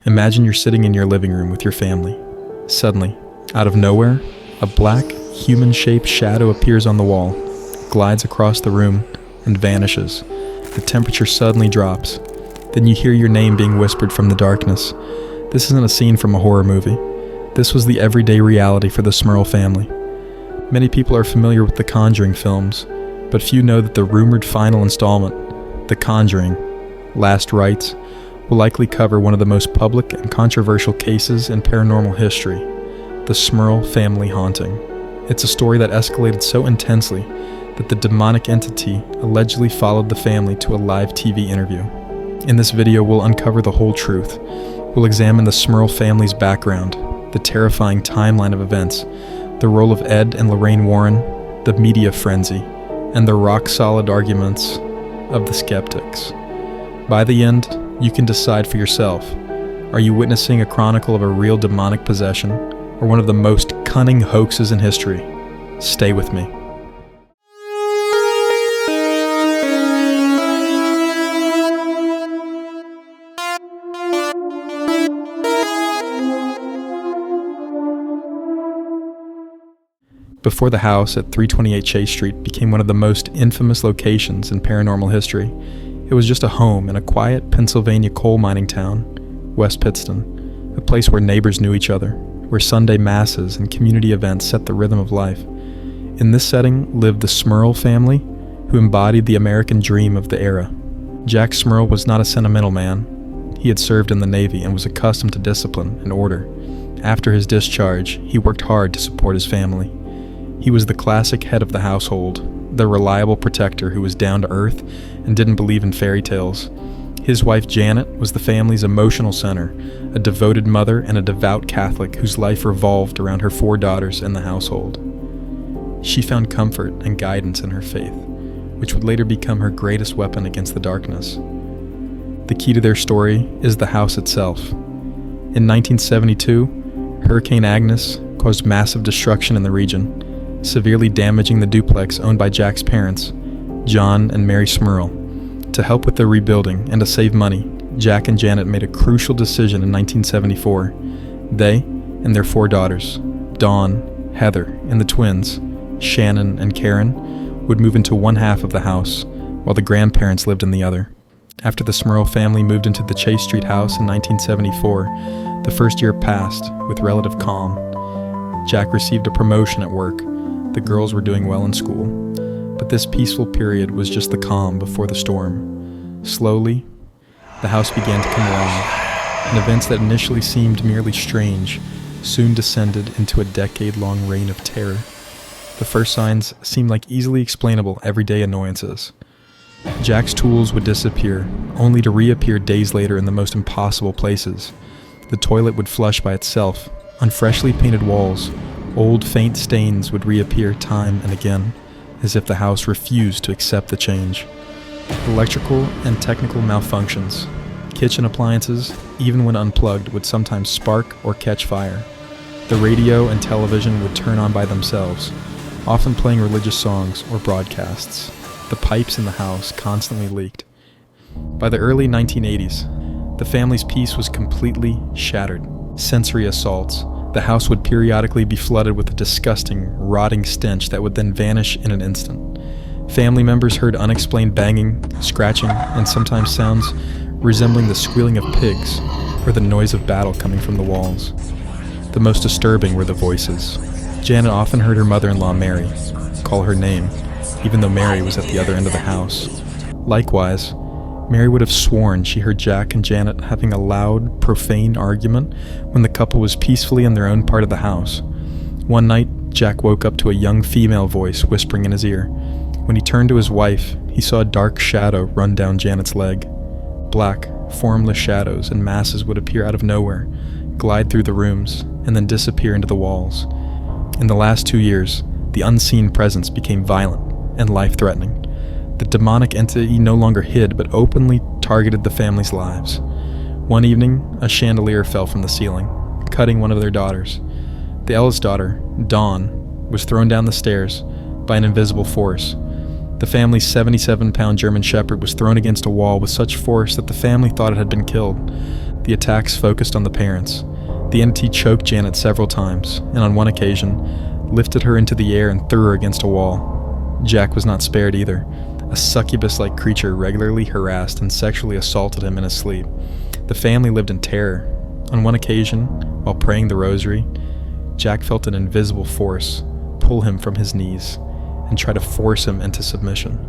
Imagine you're sitting in your living room with your family. Suddenly, out of nowhere, a black, human-shaped shadow appears on the wall, glides across the room, and vanishes. The temperature suddenly drops. Then you hear your name being whispered from the darkness. This isn't a scene from a horror movie. This was the everyday reality for the Smurl family. Many people are familiar with the Conjuring films, but few know that the rumored final installment, The Conjuring, Last Rites, will likely cover one of the most public and controversial cases in paranormal history, the Smurl family haunting. It's a story that escalated so intensely that the demonic entity allegedly followed the family to a live TV interview. In this video, we'll uncover the whole truth. We'll examine the Smurl family's background, the terrifying timeline of events, the role of Ed and Lorraine Warren, the media frenzy, and the rock-solid arguments of the skeptics. By the end, you can decide for yourself. Are you witnessing a chronicle of a real demonic possession, or one of the most cunning hoaxes in history? Stay with me. Before the house at 328 Chase Street became one of the most infamous locations in paranormal history, it was just a home in a quiet Pennsylvania coal mining town, West Pittston, a place where neighbors knew each other, where Sunday masses and community events set the rhythm of life. In this setting lived the Smurl family, who embodied the American dream of the era. Jack Smurl was not a sentimental man. He had served in the Navy and was accustomed to discipline and order. After his discharge, he worked hard to support his family. He was the classic head of the household, the reliable protector who was down to earth and didn't believe in fairy tales. His wife Janet was the family's emotional center, a devoted mother and a devout Catholic whose life revolved around her 4 daughters and the household. She found comfort and guidance in her faith, which would later become her greatest weapon against the darkness. The key to their story is the house itself. In 1972, Hurricane Agnes caused massive destruction in the region, severely damaging the duplex owned by Jack's parents, John and Mary Smurl. To help with the rebuilding and to save money, Jack and Janet made a crucial decision in 1974. They and their 4 daughters, Dawn, Heather, and the twins, Shannon and Karen, would move into one half of the house, while the grandparents lived in the other. After the Smurl family moved into the Chase Street house in 1974, the first year passed with relative calm. Jack received a promotion at work. The girls were doing well in school, but this peaceful period was just the calm before the storm. Slowly, the house began to come alive, and events that initially seemed merely strange soon descended into a decade-long reign of terror. The first signs seemed like easily explainable everyday annoyances. Jack's tools would disappear, only to reappear days later in the most impossible places. The toilet would flush by itself. On freshly painted walls, old faint stains would reappear time and again, as if the house refused to accept the change. Electrical and technical malfunctions. Kitchen appliances, even when unplugged, would sometimes spark or catch fire. The radio and television would turn on by themselves, often playing religious songs or broadcasts. The pipes in the house constantly leaked. By the early 1980s, the family's peace was completely shattered. Sensory assaults. The house would periodically be flooded with a disgusting, rotting stench that would then vanish in an instant. Family members heard unexplained banging, scratching, and sometimes sounds resembling the squealing of pigs or the noise of battle coming from the walls. The most disturbing were the voices. Janet often heard her mother-in-law, Mary, call her name, even though Mary was at the other end of the house. Likewise, Mary would have sworn she heard Jack and Janet having a loud, profane argument when the couple was peacefully in their own part of the house. One night, Jack woke up to a young female voice whispering in his ear. When he turned to his wife, he saw a dark shadow run down Janet's leg. Black, formless shadows and masses would appear out of nowhere, glide through the rooms, and then disappear into the walls. In the last 2 years, the unseen presence became violent and life-threatening. The demonic entity no longer hid, but openly targeted the family's lives. One evening, a chandelier fell from the ceiling, cutting one of their daughters. The eldest daughter, Dawn, was thrown down the stairs by an invisible force. The family's 77-pound German Shepherd was thrown against a wall with such force that the family thought it had been killed. The attacks focused on the parents. The entity choked Janet several times, and on one occasion, lifted her into the air and threw her against a wall. Jack was not spared either. A succubus-like creature regularly harassed and sexually assaulted him in his sleep. The family lived in terror. On one occasion, while praying the rosary, Jack felt an invisible force pull him from his knees and try to force him into submission.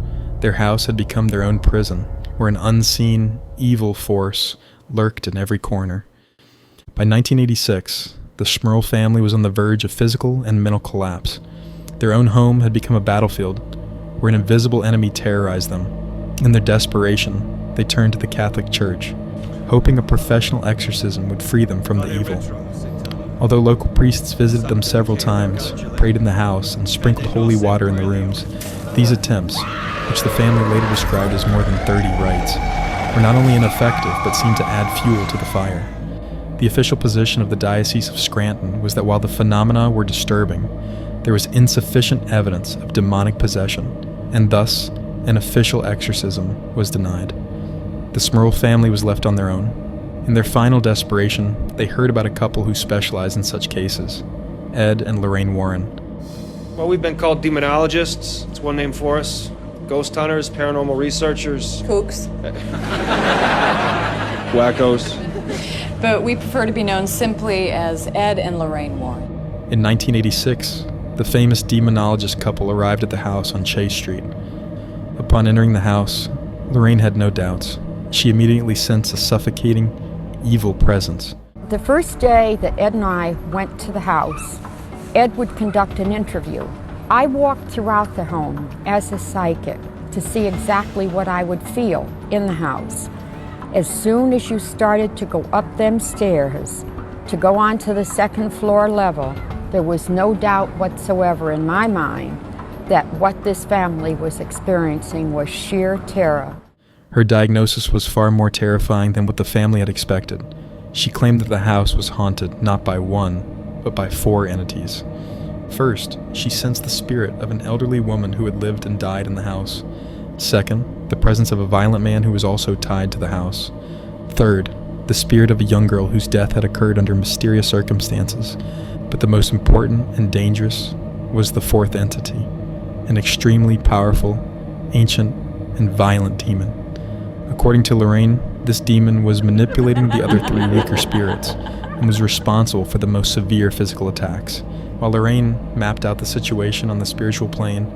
Their house had become their own prison, where an unseen, evil force lurked in every corner. By 1986, the Smurl family was on the verge of physical and mental collapse. Their own home had become a battlefield where an invisible enemy terrorized them. In their desperation, they turned to the Catholic Church, hoping a professional exorcism would free them from the evil. Although local priests visited them several times, prayed in the house, and sprinkled holy water in the rooms, these attempts, which the family later described as more than 30 rites, were not only ineffective but seemed to add fuel to the fire. The official position of the Diocese of Scranton was that while the phenomena were disturbing, there was insufficient evidence of demonic possession, and thus an official exorcism was denied. The Smurl family was left on their own. In their final desperation, they heard about a couple who specialized in such cases, Ed and Lorraine Warren. Well, we've been called demonologists. It's one name for us. Ghost hunters, paranormal researchers. Kooks. Wackos. But we prefer to be known simply as Ed and Lorraine Warren. In 1986, the famous demonologist couple arrived at the house on Chase Street. Upon entering the house, Lorraine had no doubts. She immediately sensed a suffocating, evil presence. The first day that Ed and I went to the house, Ed would conduct an interview. I walked throughout the home as a psychic to see exactly what I would feel in the house. As soon as you started to go up them stairs, to go on to the second floor level, there was no doubt whatsoever in my mind that what this family was experiencing was sheer terror. Her diagnosis was far more terrifying than what the family had expected. She claimed that the house was haunted not by one, but by 4 entities. First, she sensed the spirit of an elderly woman who had lived and died in the house. Second, the presence of a violent man who was also tied to the house. Third, the spirit of a young girl whose death had occurred under mysterious circumstances. But the most important and dangerous was the 4th entity, an extremely powerful, ancient, and violent demon. According to Lorraine, this demon was manipulating the other 3 weaker spirits and was responsible for the most severe physical attacks. While Lorraine mapped out the situation on the spiritual plane,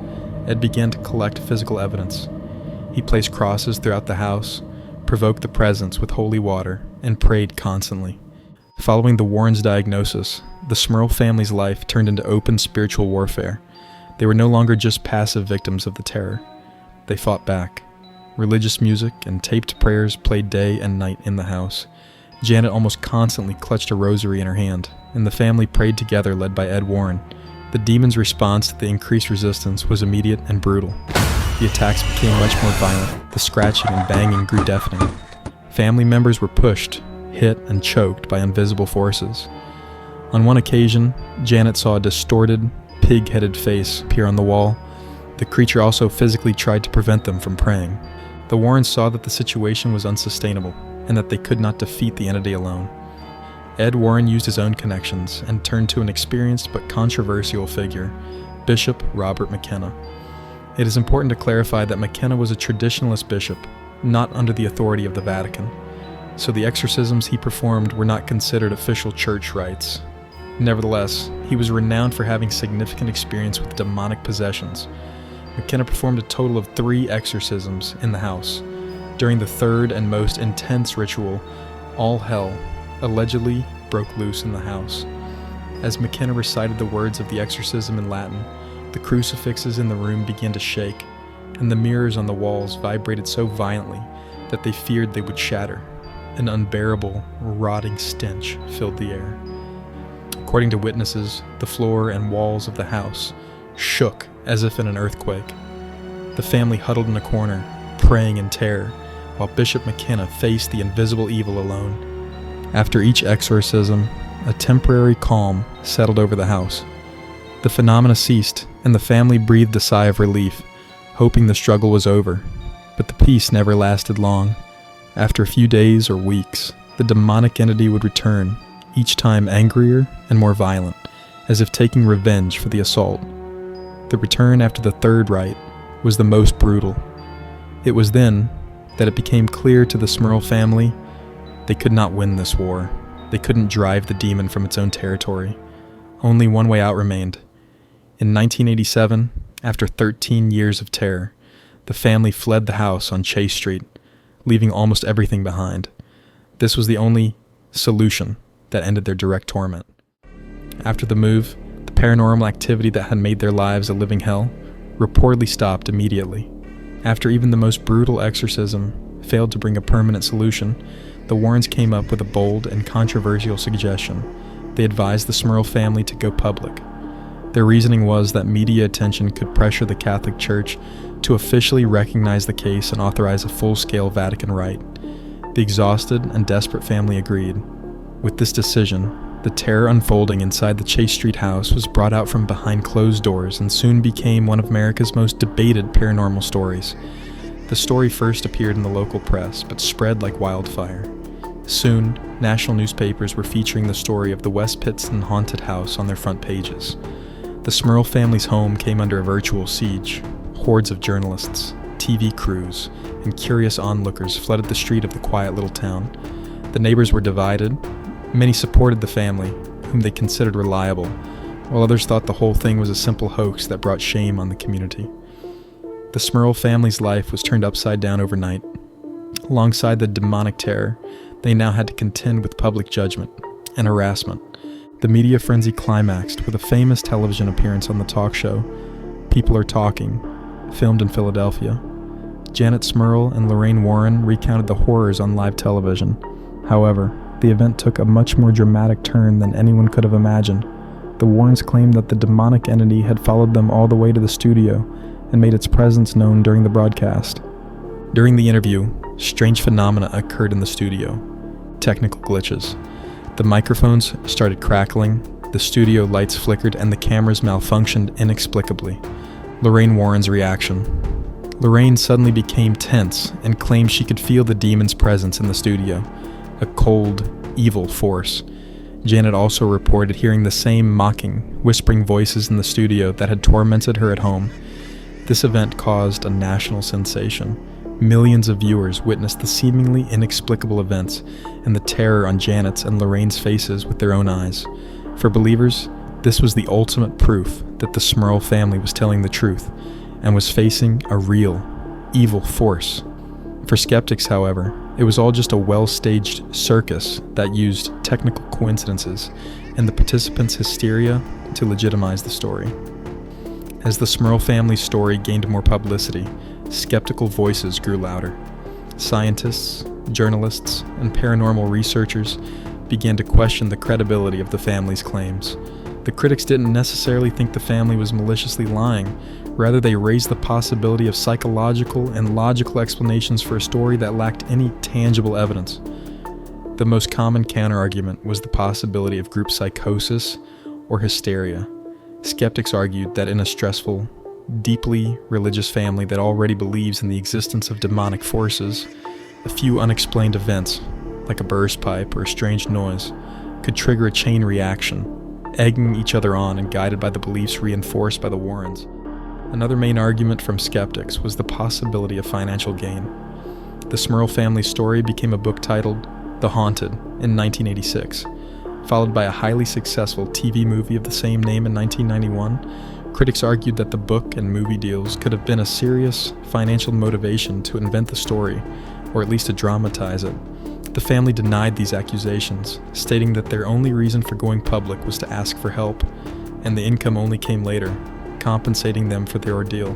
Ed began to collect physical evidence. He placed crosses throughout the house, provoked the presence with holy water, and prayed constantly. Following the Warrens' diagnosis, the Smurl family's life turned into open spiritual warfare. They were no longer just passive victims of the terror. They fought back. Religious music and taped prayers played day and night in the house. Janet almost constantly clutched a rosary in her hand, and the family prayed together, led by Ed Warren. The demon's response to the increased resistance was immediate and brutal. The attacks became much more violent. The scratching and banging grew deafening. Family members were pushed, hit, and choked by invisible forces. On one occasion, Janet saw a distorted, pig-headed face appear on the wall. The creature also physically tried to prevent them from praying. The Warrens saw that the situation was unsustainable and that they could not defeat the entity alone. Ed Warren used his own connections and turned to an experienced but controversial figure, Bishop Robert McKenna. It is important to clarify that McKenna was a traditionalist bishop, not under the authority of the Vatican, so the exorcisms he performed were not considered official church rites. Nevertheless, he was renowned for having significant experience with demonic possessions. McKenna performed a total of 3 exorcisms in the house. During the 3rd and most intense ritual, all hell allegedly broke loose in the house. As McKenna recited the words of the exorcism in Latin, the crucifixes in the room began to shake, and the mirrors on the walls vibrated so violently that they feared they would shatter. An unbearable, rotting stench filled the air. According to witnesses, the floor and walls of the house shook as if in an earthquake. The family huddled in a corner, praying in terror, while Bishop McKenna faced the invisible evil alone. After each exorcism, a temporary calm settled over the house. The phenomena ceased, and the family breathed a sigh of relief, hoping the struggle was over. But the peace never lasted long. After a few days or weeks, the demonic entity would return, each time angrier and more violent, as if taking revenge for the assault. The return after the third rite was the most brutal. It was then that it became clear to the Smurl family they could not win this war. They couldn't drive the demon from its own territory. Only one way out remained. In 1987, after 13 years of terror, the family fled the house on Chase Street, leaving almost everything behind. This was the only solution that ended their direct torment. After the move, the paranormal activity that had made their lives a living hell reportedly stopped immediately. After even the most brutal exorcism failed to bring a permanent solution, the Warrens came up with a bold and controversial suggestion. They advised the Smurl family to go public. Their reasoning was that media attention could pressure the Catholic Church to officially recognize the case and authorize a full-scale Vatican rite. The exhausted and desperate family agreed. With this decision, the terror unfolding inside the Chase Street house was brought out from behind closed doors and soon became one of America's most debated paranormal stories. The story first appeared in the local press, but spread like wildfire. Soon, national newspapers were featuring the story of the West Pittston haunted house on their front pages. The Smurl family's home came under a virtual siege. Hordes of journalists, TV crews, and curious onlookers flooded the street of the quiet little town. The neighbors were divided. Many supported the family, whom they considered reliable, while others thought the whole thing was a simple hoax that brought shame on the community. The Smurl family's life was turned upside down overnight. Alongside the demonic terror, they now had to contend with public judgment and harassment. The media frenzy climaxed with a famous television appearance on the talk show People Are Talking, filmed in Philadelphia. Janet Smurl and Lorraine Warren recounted the horrors on live television. However, the event took a much more dramatic turn than anyone could have imagined. The Warrens claimed that the demonic entity had followed them all the way to the studio and made its presence known during the broadcast. During the interview, strange phenomena occurred in the studio. Technical glitches. The microphones started crackling, the studio lights flickered, and the cameras malfunctioned inexplicably. Lorraine Warren's reaction. Lorraine suddenly became tense and claimed she could feel the demon's presence in the studio, a cold, evil force. Janet also reported hearing the same mocking, whispering voices in the studio that had tormented her at home. This event caused a national sensation. Millions of viewers witnessed the seemingly inexplicable events and the terror on Janet's and Lorraine's faces with their own eyes. For believers, this was the ultimate proof that the Smurl family was telling the truth and was facing a real, evil force. For skeptics, however, it was all just a well-staged circus that used technical coincidences and the participants' hysteria to legitimize the story. As the Smurl family's story gained more publicity, skeptical voices grew louder. Scientists, journalists, and paranormal researchers began to question the credibility of the family's claims. The critics didn't necessarily think the family was maliciously lying. Rather, they raised the possibility of psychological and logical explanations for a story that lacked any tangible evidence. The most common counterargument was the possibility of group psychosis or hysteria. Skeptics argued that in a stressful, deeply religious family that already believes in the existence of demonic forces, a few unexplained events, like a burst pipe or a strange noise, could trigger a chain reaction, egging each other on and guided by the beliefs reinforced by the Warrens. Another main argument from skeptics was the possibility of financial gain. The Smurl family story became a book titled The Haunted in 1986, followed by a highly successful TV movie of the same name in 1991. Critics argued that the book and movie deals could have been a serious financial motivation to invent the story, or at least to dramatize it. The family denied these accusations, stating that their only reason for going public was to ask for help, and the income only came later, compensating them for their ordeal.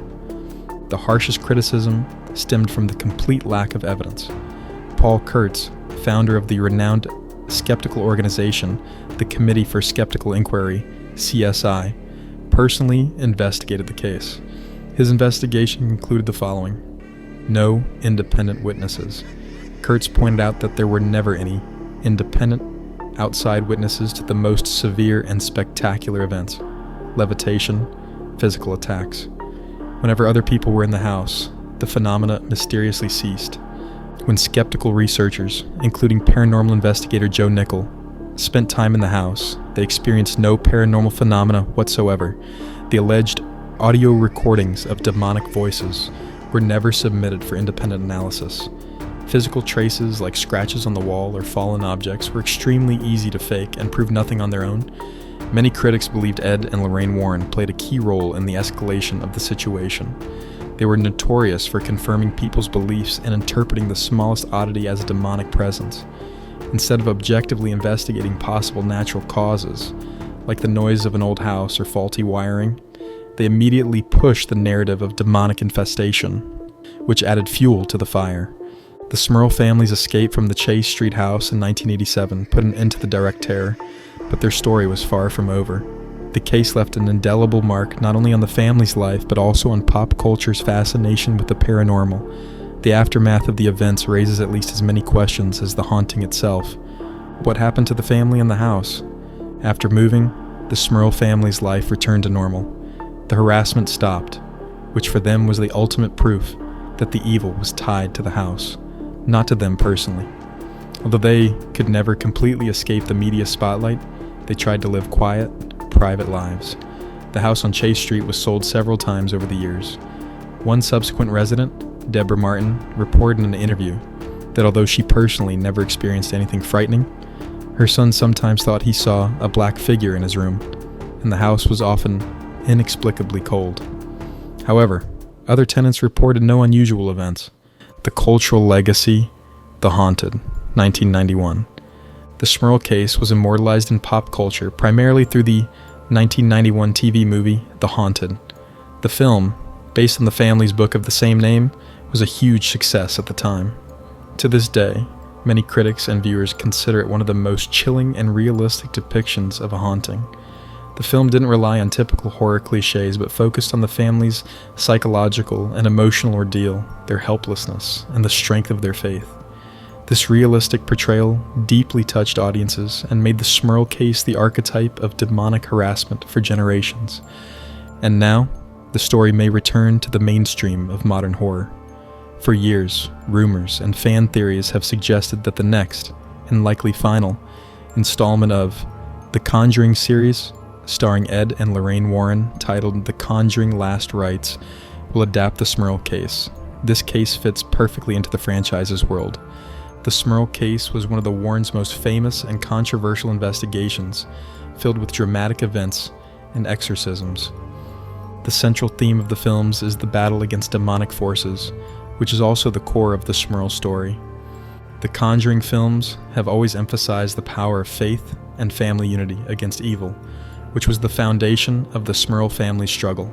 The harshest criticism stemmed from the complete lack of evidence. Paul Kurtz, founder of the renowned skeptical organization, the Committee for Skeptical Inquiry, CSI, personally investigated the case. His investigation concluded the following: no independent witnesses. Kurtz pointed out that there were never any independent, outside witnesses to the most severe and spectacular events: levitation, physical attacks. Whenever other people were in the house, the phenomena mysteriously ceased. When skeptical researchers, including paranormal investigator Joe Nickel, spent time in the house, they experienced no paranormal phenomena whatsoever. The alleged audio recordings of demonic voices were never submitted for independent analysis. Physical traces like scratches on the wall or fallen objects were extremely easy to fake and proved nothing on their own. Many critics believed Ed and Lorraine Warren played a key role in the escalation of the situation. They were notorious for confirming people's beliefs and interpreting the smallest oddity as a demonic presence. Instead of objectively investigating possible natural causes, like the noise of an old house or faulty wiring, they immediately pushed the narrative of demonic infestation, which added fuel to the fire. The Smurl family's escape from the Chase Street house in 1987 put an end to the direct terror, but their story was far from over. The case left an indelible mark not only on the family's life, but also on pop culture's fascination with the paranormal. The aftermath of the events raises at least as many questions as the haunting itself. What happened to the family in the house? After moving, the Smurl family's life returned to normal. The harassment stopped, which for them was the ultimate proof that the evil was tied to the house, not to them personally. Although they could never completely escape the media spotlight, they tried to live quiet, private lives. The house on Chase Street was sold several times over the years. One subsequent resident, Deborah Martin, reported in an interview that although she personally never experienced anything frightening, her son sometimes thought he saw a black figure in his room, and the house was often inexplicably cold. However, other tenants reported no unusual events. The cultural legacy, The Haunted, 1991. The Smurl case was immortalized in pop culture primarily through the 1991 TV movie The Haunted. The film, based on the family's book of the same name, was a huge success at the time. To this day, many critics and viewers consider it one of the most chilling and realistic depictions of a haunting. The film didn't rely on typical horror cliches, but focused on the family's psychological and emotional ordeal, their helplessness, and the strength of their faith. This realistic portrayal deeply touched audiences and made the Smurl case the archetype of demonic harassment for generations. And now, the story may return to the mainstream of modern horror. For years, rumors and fan theories have suggested that the next, and likely final, installment of the Conjuring series, starring Ed and Lorraine Warren, titled The Conjuring Last Rites, will adapt the Smurl case. This case fits perfectly into the franchise's world. The Smurl case was one of the Warrens' most famous and controversial investigations, filled with dramatic events and exorcisms. The central theme of the films is the battle against demonic forces, which is also the core of the Smurl story. The Conjuring films have always emphasized the power of faith and family unity against evil, which was the foundation of the Smurl family struggle.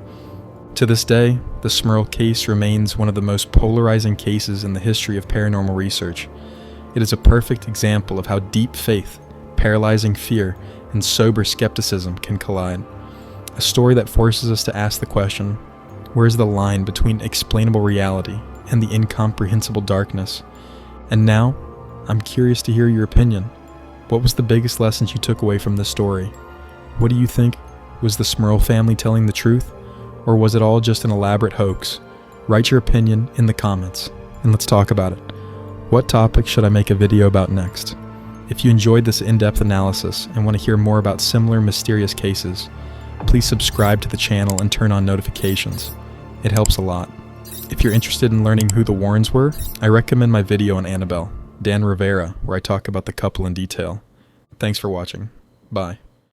To this day, the Smurl case remains one of the most polarizing cases in the history of paranormal research. It is a perfect example of how deep faith, paralyzing fear, and sober skepticism can collide. A story that forces us to ask the question, where is the line between explainable reality and the incomprehensible darkness? And now, I'm curious to hear your opinion. What was the biggest lessons you took away from this story? What do you think? Was the Smurl family telling the truth? Or was it all just an elaborate hoax? Write your opinion in the comments, and let's talk about it. What topic should I make a video about next? If you enjoyed this in-depth analysis and want to hear more about similar mysterious cases, please subscribe to the channel and turn on notifications. It helps a lot. If you're interested in learning who the Warrens were, I recommend my video on Annabelle, Dan Rivera, where I talk about the couple in detail. Thanks for watching. Bye.